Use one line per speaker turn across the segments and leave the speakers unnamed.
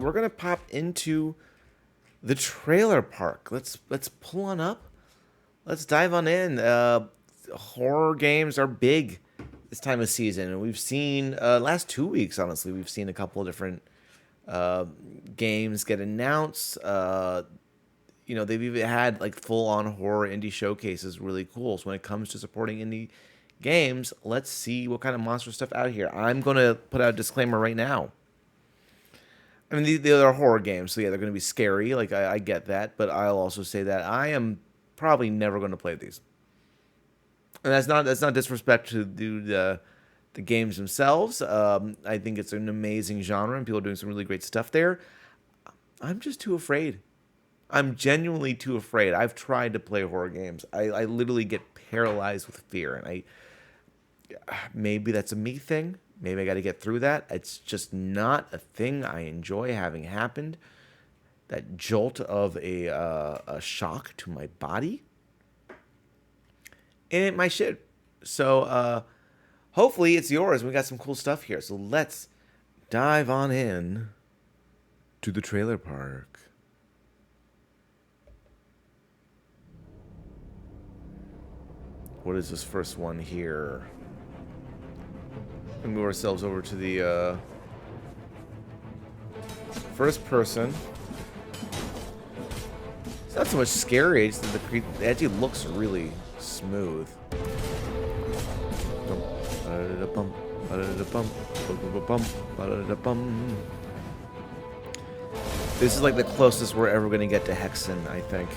we're gonna pop into the trailer park. Let's pull on up. Let's dive on in. Horror games are big this time of season, and we've seen last 2 weeks. Honestly, we've seen a couple of different games get announced. They've even had like full-on horror indie showcases. Really cool. So when it comes to supporting indie games, let's see what kind of monster stuff out here. I'm gonna put out a disclaimer right now. I mean, they're horror games, so yeah, they're going to be scary. Like, I get that, but I'll also say that I am probably never going to play these. And that's not disrespect to the games themselves. I think it's an amazing genre, and people are doing some really great stuff there. I'm just too afraid. I'm genuinely too afraid. I've tried to play horror games. I literally get paralyzed with fear, and maybe that's a me thing. Maybe I got to get through that. It's just not a thing I enjoy having happened. That jolt of a shock to my body. It ain't my shit. So hopefully it's yours. We got some cool stuff here. So let's dive on in to the trailer park. What is this first one here? We move ourselves over to the first person. It's not so much scary, it's that it actually looks really smooth. This is like the closest we're ever going to get to Hexen, I think.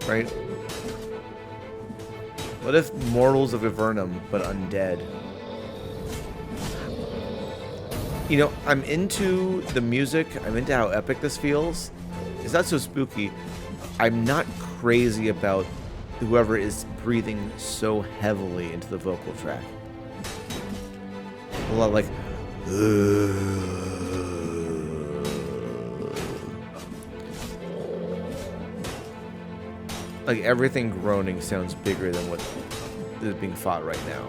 Right? What if mortals of Avernum, but undead? I'm into the music. I'm into how epic this feels. It's not so spooky. I'm not crazy about whoever is breathing so heavily into the vocal track. A lot like... Like, everything groaning sounds bigger than what is being fought right now.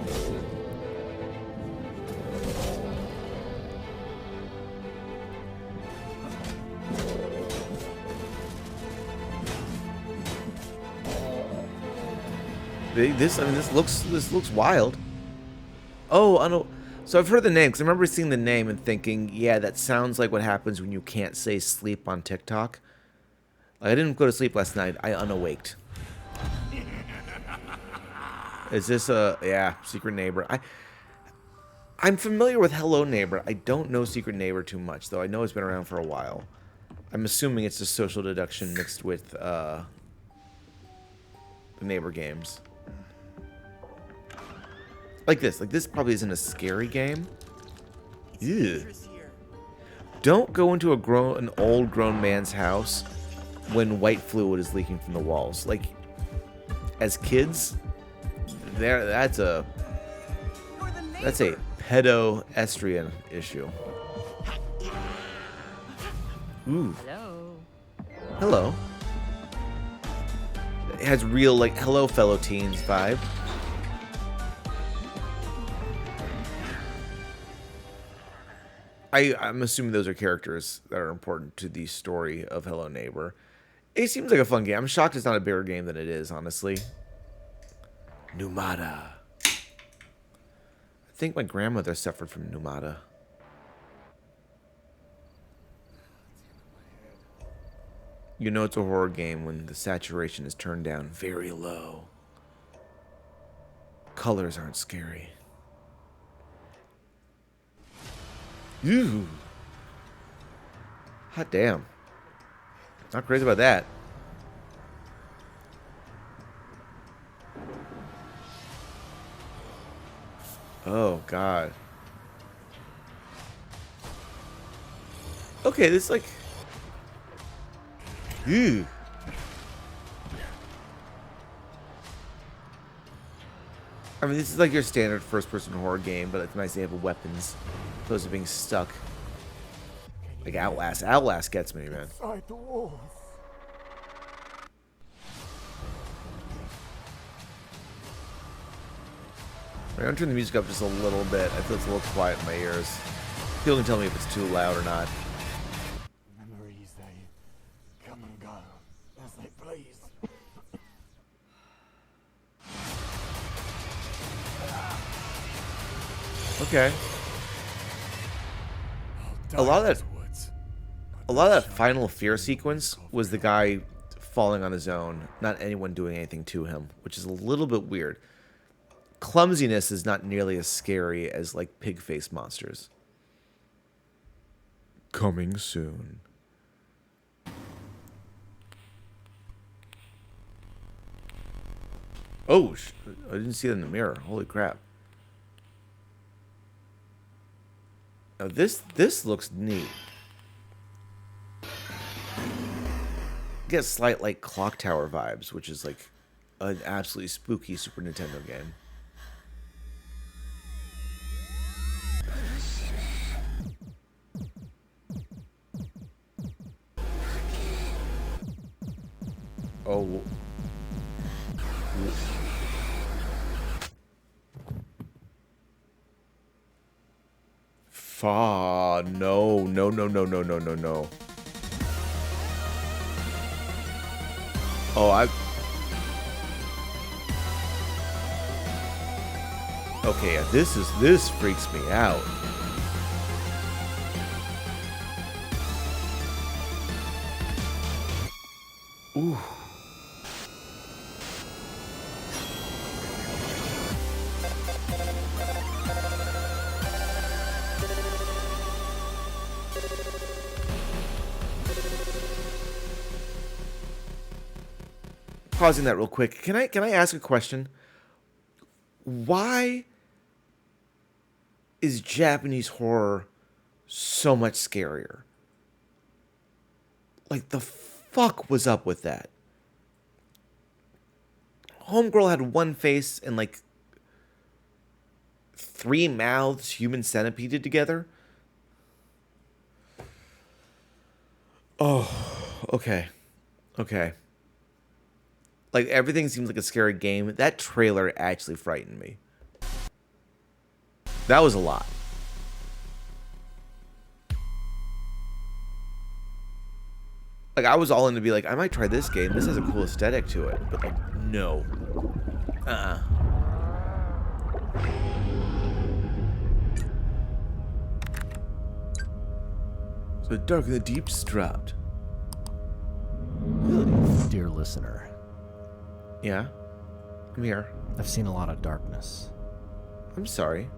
This looks wild. Oh, I know. So I've heard the name, because I remember seeing the name and thinking, yeah, that sounds like what happens when you can't say sleep on TikTok. Like, I didn't go to sleep last night. I unawaked. Is this Secret Neighbor? I'm familiar with Hello Neighbor. I don't know Secret Neighbor too much, though. I know it's been around for a while. I'm assuming it's just social deduction mixed with the neighbor games. Like this probably isn't a scary game. Ew. Don't go into an old grown man's house when white fluid is leaking from the walls. Like, as kids, that's a pedoestrian issue. Ooh. Hello. It has real, like, hello fellow teens vibe. I'm assuming those are characters that are important to the story of Hello Neighbor. It seems like a fun game. I'm shocked it's not a bigger game than it is, honestly. Pneumata. I think my grandmother suffered from Pneumata. You know it's a horror game when the saturation is turned down very low. Colors aren't scary. Ooh. Hot damn. Not crazy about that. Oh, God. Okay, this is like... Ew. I mean, this is like your standard first-person horror game, but it's nice they have weapons. Opposed to being stuck. Like Outlast. Outlast gets me, man.
Inside the walls.
I'm going to turn the music up just a little bit. I feel it's a little quiet in my ears. People can tell me if it's too loud or not.
Memories, they come and go as they please.
Okay. A lot of that final fear sequence was the guy falling on his own, not anyone doing anything to him, which is a little bit weird. Clumsiness is not nearly as scary as like pig face monsters. Coming soon. Oh, I didn't see it in the mirror. Holy crap. Now this looks neat. Get slight like Clock Tower vibes, which is like an absolutely spooky Super Nintendo game. Oh. No, no, no, no, no, no, no, no. Oh, okay, yeah, this freaks me out. Ooh. Pausing that real quick. Can I ask a question? Why is Japanese horror so much scarier? Like, the fuck was up with that? Homegirl had one face and like 3 mouths, human centipeded together. Oh, okay. Okay. Like, everything seems like a scary game. That trailer actually frightened me. That was a lot. Like, I was all in to be like, I might try this game. This has a cool aesthetic to it. But, like, no. So dark and the deep's dropped.
Dear listener.
Yeah? I'm here.
I've seen a lot of darkness.
I'm sorry.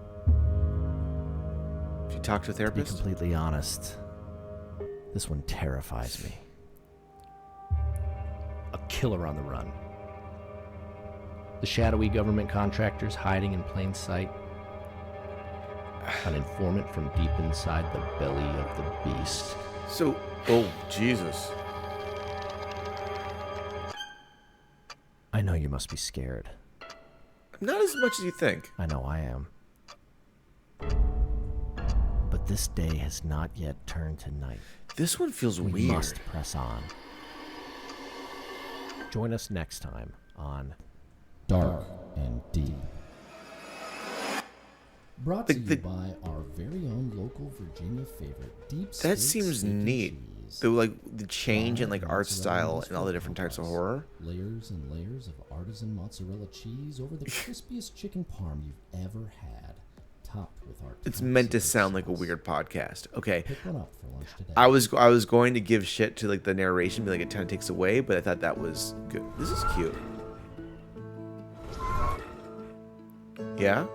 Did you talk to a
To be
therapist?
completely honest, this one terrifies me. A killer on the run. The shadowy government contractors hiding in plain sight. An informant from deep inside the belly of the beast.
So, oh, Jesus.
I know you must be scared.
Not as much as you think.
I know I am. But this day has not yet turned to night.
This one feels
We
weird.
must press on. Join us next time on
Dark and Deep. Brought to
The-
you by our very own local Virginia favorite, Deep
That
Steak
seems
Steak and
neat.
Cheese.
The change in like art style and all the different types of horror.
Layers and layers of artisan mozzarella cheese over the crispiest chicken parm you've ever had, topped with our.
It's meant to sound like a weird podcast. Okay.
Pick one up for lunch today.
I was going to give shit to like the narration, be like it kind of takes away, but I thought that was good. This is cute. Yeah.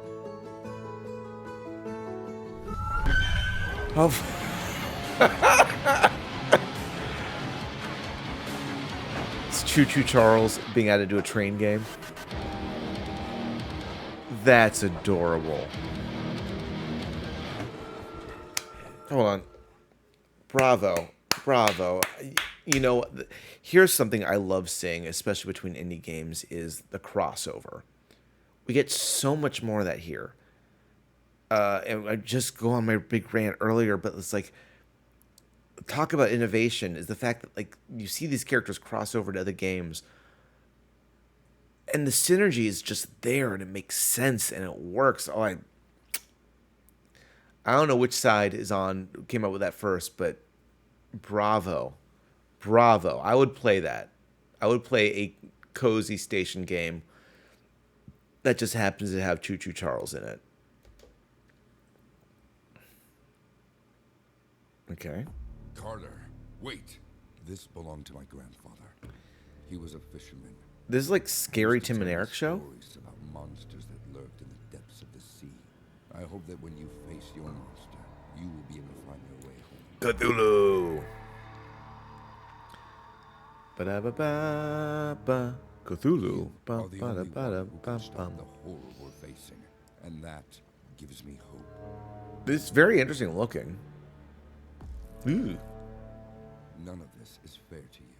Oh. It's Choo Choo Charles being added to a train game. That's adorable. Hold on. Bravo. Bravo. You know, here's something I love seeing, especially between indie games, is the crossover. We get so much more of that here. And I just go on my big rant earlier, but it's like, talk about innovation is the fact that like you see these characters cross over to other games And the synergy is just there, and it makes sense, and it works. Oh, I don't know which side came up with that first, but bravo. Bravo. I would play that. I would play a cozy station game that just happens to have Choo Choo Charles in it. Okay.
Carter, wait. This belonged to my grandfather. He was a fisherman.
This is like Scary
Used to
Tim and
tell me
Eric show?
Stories about monsters that lurked in the depths of the sea. I hope that when you face your monster, you will be able to find your way home.
Cthulhu. Ba-da-ba-ba-ba. Cthulhu.
Are the only one who can
Ba-ba-da-ba-da-ba-bum.
stop the horror we're facing, and that gives me hope.
This is very interesting looking. Ooh.
None of this is fair to you,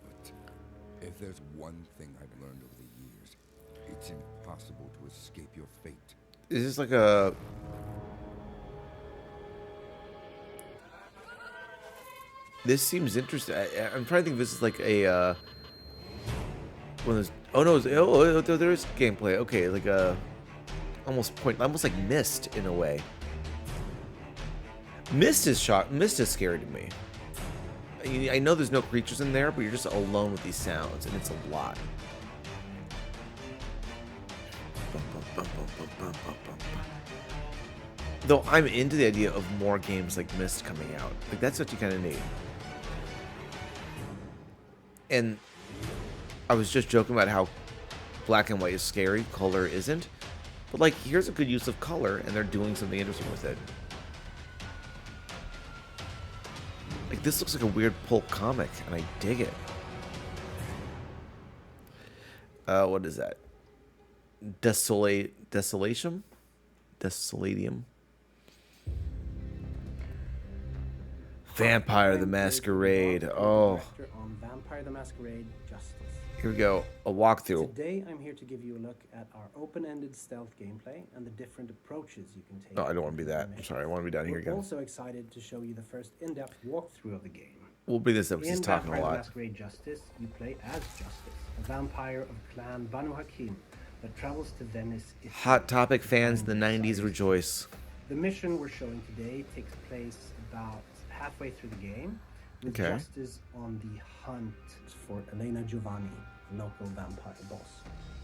but if there's one thing I've learned over the years, it's impossible to escape your fate.
Is this like a... This seems interesting. I'm trying to think if this is like a... One of those... Oh no, there is gameplay. Okay, like a... Almost like Myst in a way. Myst is scary to me. I know there's no creatures in there, but you're just alone with these sounds, and it's a lot. Though I'm into the idea of more games like Myst coming out. Like, that's what you kind of need. And I was just joking about how black and white is scary, color isn't. But, like, here's a good use of color, and they're doing something interesting with it. Like, this looks like a weird pulp comic, and I dig it. What is that? Desolatium? Desolatium? Vampire the Masquerade. Oh.
On Vampire the Masquerade Justice.
Here we go. A walkthrough.
Today I'm here to give you a look at our open-ended stealth gameplay and the different approaches you can take.
Oh, I don't want to be that. Sorry, I want to be down here
We're
again.
also excited to show you the first in-depth walkthrough of the game.
We'll bring this up because he's
In
talking a
Vampire the
lot.
Masquerade Justice, you play as Justice, a vampire of Clan Banu Hakim that travels to Venice. Italy
Hot topic
to
fans in
find
the
the
90s
Justice.
rejoice.
The mission we're showing today takes place about halfway through the game, with
Okay.
Justice on the hunt for Elena Giovanni, a local vampire boss.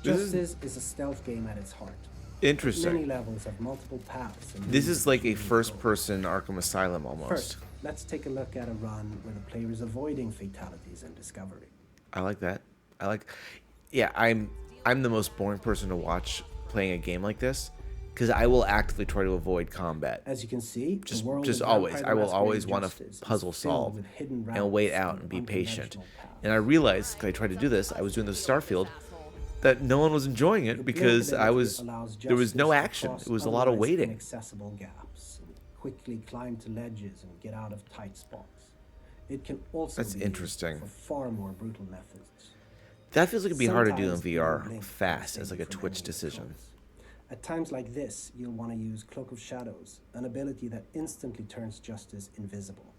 This is-
Justice is a stealth game at its heart.
Interesting.
Many levels have multiple paths. And
This
means
is like a
of control.
first-person Arkham Asylum almost.
First, let's take a look at a run where the player is avoiding fatalities and discovery.
I like that. Yeah, I'm the most boring person to watch playing a game like this because I will actively try to avoid combat.
As you can see,
Just
the world
just
of
always.
Vampire
I
the
will always
Masquerade
want
Justice
to
is
puzzle
filled
solve
with hidden
and wait
routes
out and be patient.
unconventional paths.
And I realized, because I tried to do this, I was doing the Starfield, that no one was enjoying it because there was no action. It was a lot of waiting.
Inaccessible gaps, and quickly climb to ledges and get out of tight spots. It can also
That's
be used
interesting.
for far more brutal methods.
That feels like it'd be hard to do in
Sometimes
VR
you'll blink
fast
and
as like a
stay from
Twitch
enemy
decision.
controls. At times like this, you'll want to use Cloak of Shadows, an ability that instantly turns Justice invisible.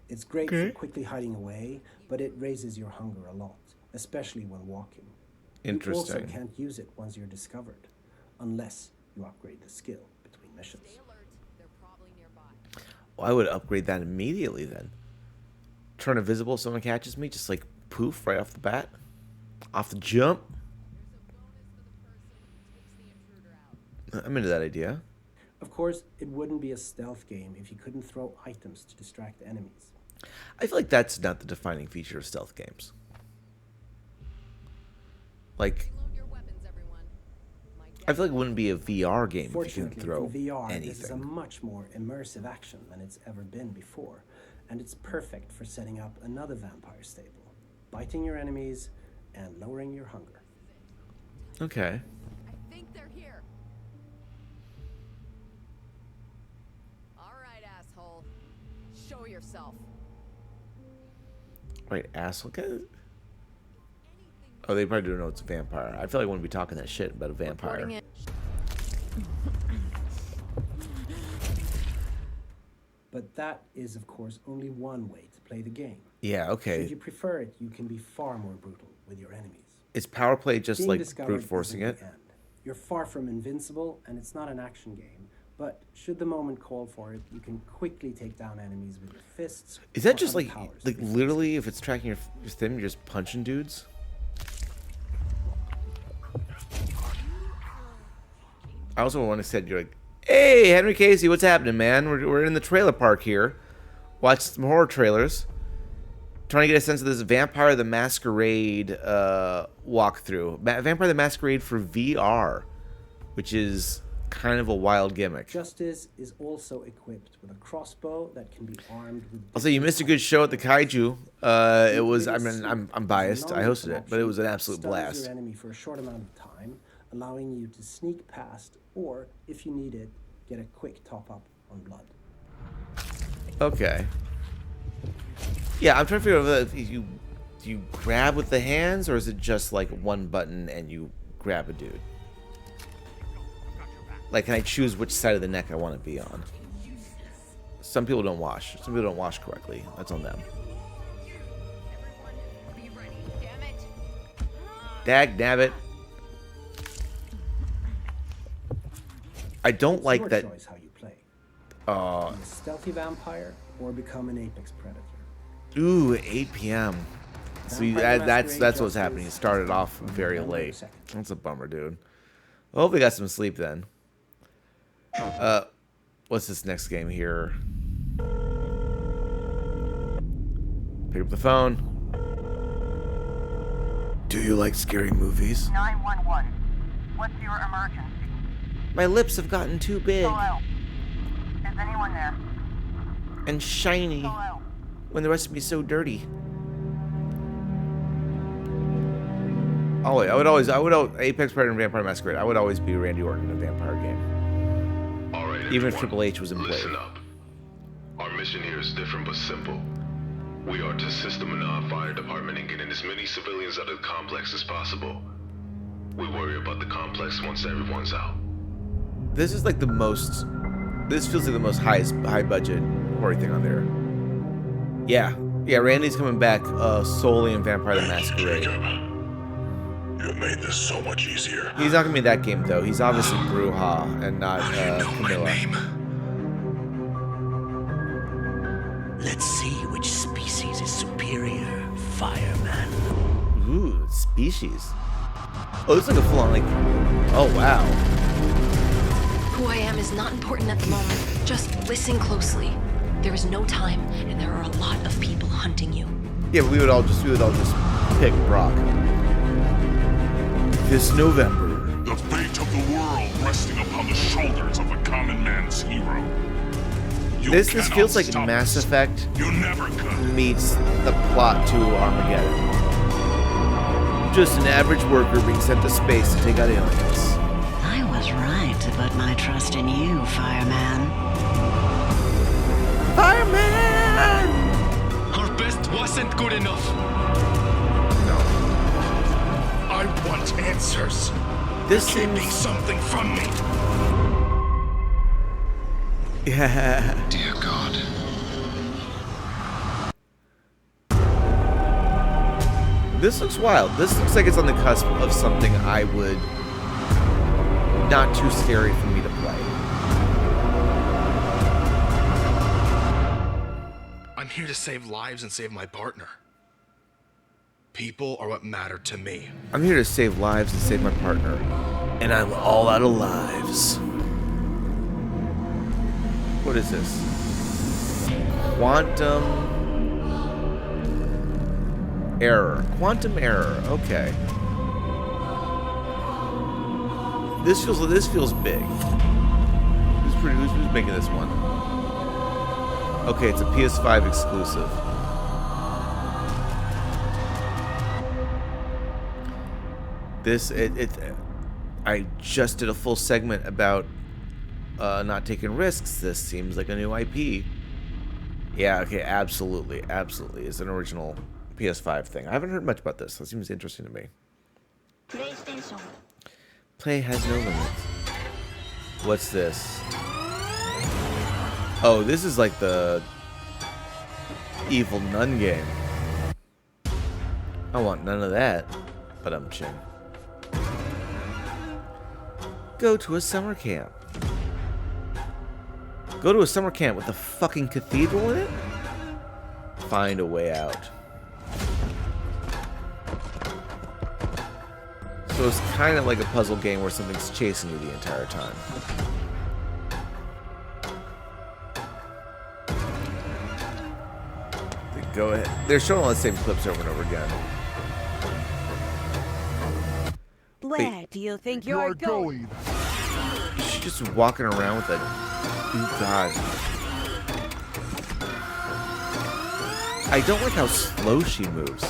It's great for quickly hiding away, but it raises your hunger a lot, especially when walking. You also
Interesting.
can't use it once you're discovered, unless you upgrade the skill between missions.
Well, I would upgrade that immediately then. Turn invisible if someone catches me, just like poof right off the bat. Off the jump. I'm into that idea.
Of course, it wouldn't be a stealth game if you couldn't throw items to distract enemies.
I feel like that's not the defining feature of stealth games. Like, I feel like it wouldn't be a VR game if you
Fortunately,
can throw
in VR, this is a
anything.
much more immersive action than it's ever been before, and it's perfect for setting up another vampire stable, biting your enemies and lowering your hunger.
Okay.
I think they're here. All right, asshole. Show yourself.
Wait, asshole. Oh, they probably don't know it's a vampire. I feel like I wouldn't be talking that shit about a vampire.
Reporting it.
But that is, of course, only one way to play the game.
Yeah,
Should
okay.
you prefer it, you can be far more brutal with your enemies.
Is power play just
Being
like
discovered
brute forcing
isn't
it?
the end. You're far from invincible, and it's not an action game. But should the moment call for it, you can quickly take down enemies with your fists.
Is that
or
just
other
like
powers
like
before
literally if it's tracking your thing, you're just punching dudes? I also want to say you're like, hey Henry Casey, what's happening, man? We're in the trailer park here. Watch some horror trailers. Trying to get a sense of this Vampire the Masquerade walkthrough. Vampire the Masquerade for VR, which is kind of a wild gimmick.
Justice is also equipped with a crossbow that can be armed with.
Also, you missed a good show at the Kaiju. It was, I mean, I'm biased. I hosted it, but it was an absolute blast.
Your enemy for a short amount of time, allowing you to sneak past, or if you need it, get a quick top up on blood.
Okay. Yeah, I'm trying to figure out if do you grab with the hands, or is it just like one button and you grab a dude? Like, can I choose which side of the neck I want to be on? Some people don't wash. Some people don't wash correctly. That's on them.
Everyone, be ready. Damn it.
Dag nabbit. I don't
It's
like
your
that.
choice how you play. Be a stealthy vampire or become an apex predator.
Ooh, 8 p.m. So that's what's happening. It started off very late. That's a bummer, dude. I hope we got some sleep then. What's this next game here? Pick up the phone. Do you like scary movies?
911. What's your emergency?
My lips have gotten too big
Hello. Is anyone there?
and shiny
Hello.
when the rest of me is so dirty. Oh, I would Apex Predator and Vampire Masquerade. I would always be Randy Orton in a vampire game.
All right,
Even if
everyone,
Triple H was in play.
listen up. Our mission here is different but simple. We are to system in our fire department and get in as many civilians out of the complex as possible. We worry about the complex once everyone's out.
This is like the most. This feels like the most high budget horror thing on there. Yeah, Randy's coming back solely in Vampire the Masquerade.
You have made this so much easier.
He's not gonna be in that game though. He's obviously Bruja and not Camilla.
Let's see which species is superior, fireman.
Ooh, species. Oh, it's like a full-on like. Oh wow.
Who I am is not important at the moment. Just listen closely. There is no time, and there are a lot of people hunting you.
Yeah, but we would all just pick Brock. This November.
The fate of the world resting upon the shoulders of a common man's hero.
This feels like Mass Effect
You never could.
meets the plot to Armageddon. Just an average worker being sent to space to take out aliens.
I was right to put my trust in you, fireman.
Fireman!
Our best wasn't good enough.
No.
I want answers.
This
Keeping
seems.
something from me.
Yeah.
Dear God.
This looks wild. This looks like it's on the cusp of something I would. Not too scary for me to play.
I'm here to save lives and save my partner. People are what matter to me.
I'm here to save lives and save my partner. And I'm all out of lives. What is this? Quantum error. Quantum error. Okay. This feels big. Who's making this one? Okay, it's a PS5 exclusive. I just did a full segment about not taking risks. This seems like a new IP. Yeah, okay, absolutely. It's an original PS5 thing. I haven't heard much about this. That seems interesting to me. Play has no limits. What's this? Oh, this is like the Evil Nun game. I want none of that. But I'm chin. Go to a summer camp. Go to a summer camp with a fucking cathedral in it? Find a way out. So it's kind of like a puzzle game where something's chasing you the entire time. Go ahead. They're showing all the same clips over and over again.
Where do you think you're going?
She's just walking around with a... Oh, God. I don't like how slow she moves.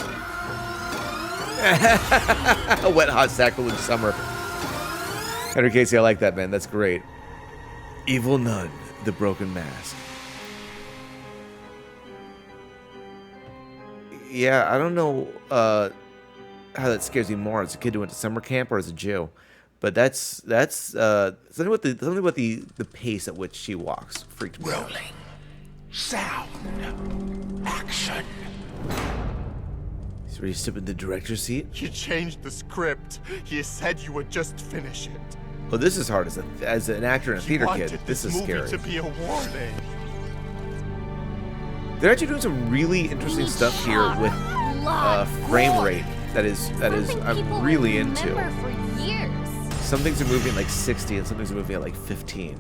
A wet, hot, sacrilege summer. Henry Casey, I like that, man. That's great. Evil Nun, the Broken Mask. Yeah, I don't know how that scares me more as a kid who went to summer camp or as a Jew, but that's something about the pace at which she walks freaked me out.
Rolling. Sound. Action.
He's ready to step in the director's seat.
You changed the script. You said you would just finish it.
Well, this is hard as an actor and a theater kid. This is scary.
To be a warning.
They're actually doing some really interesting stuff here with frame rate that is I'm really into. Some things are moving at like 60 and some things are moving at like 15.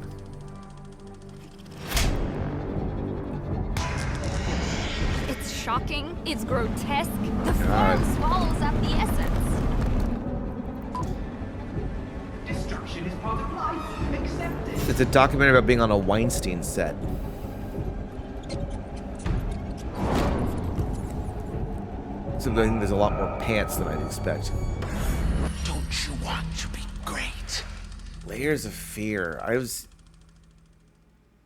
It's shocking, it's grotesque, the form swallows up the essence.
Destruction is part of life. Accept it.
It's a documentary about being on a Weinstein set. Something there's a lot more pants than I'd expect.
Don't you want to be great?
Layers of Fear.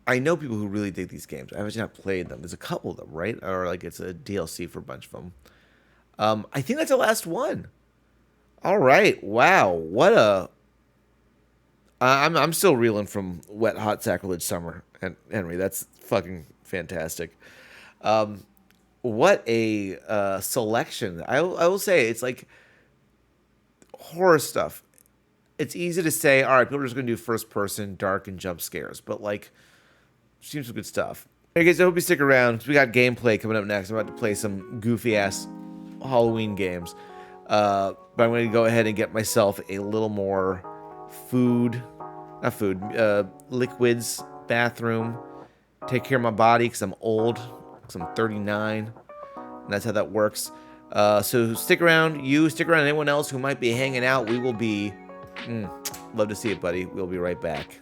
I know people who really dig these games. I've actually not played them. There's a couple of them, right? Or like it's a DLC for a bunch of them. I think that's the last one. All right. Wow. What a... I'm still reeling from Wet Hot Sacrilege Summer, and Henry. That's fucking fantastic. What a selection. I will say it's like horror stuff. It's easy to say, all right, people are just going to do first person, dark, and jump scares. But like, seems some good stuff. Hey guys, I hope you stick around. We got gameplay coming up next. I'm about to play some goofy ass Halloween games. But I'm going to go ahead and get myself a little more liquids, bathroom. Take care of my body because I'm old. I'm 39, and that's how that works. So stick around. Stick around. Anyone else who might be hanging out, we will be... love to see it, buddy. We'll be right back.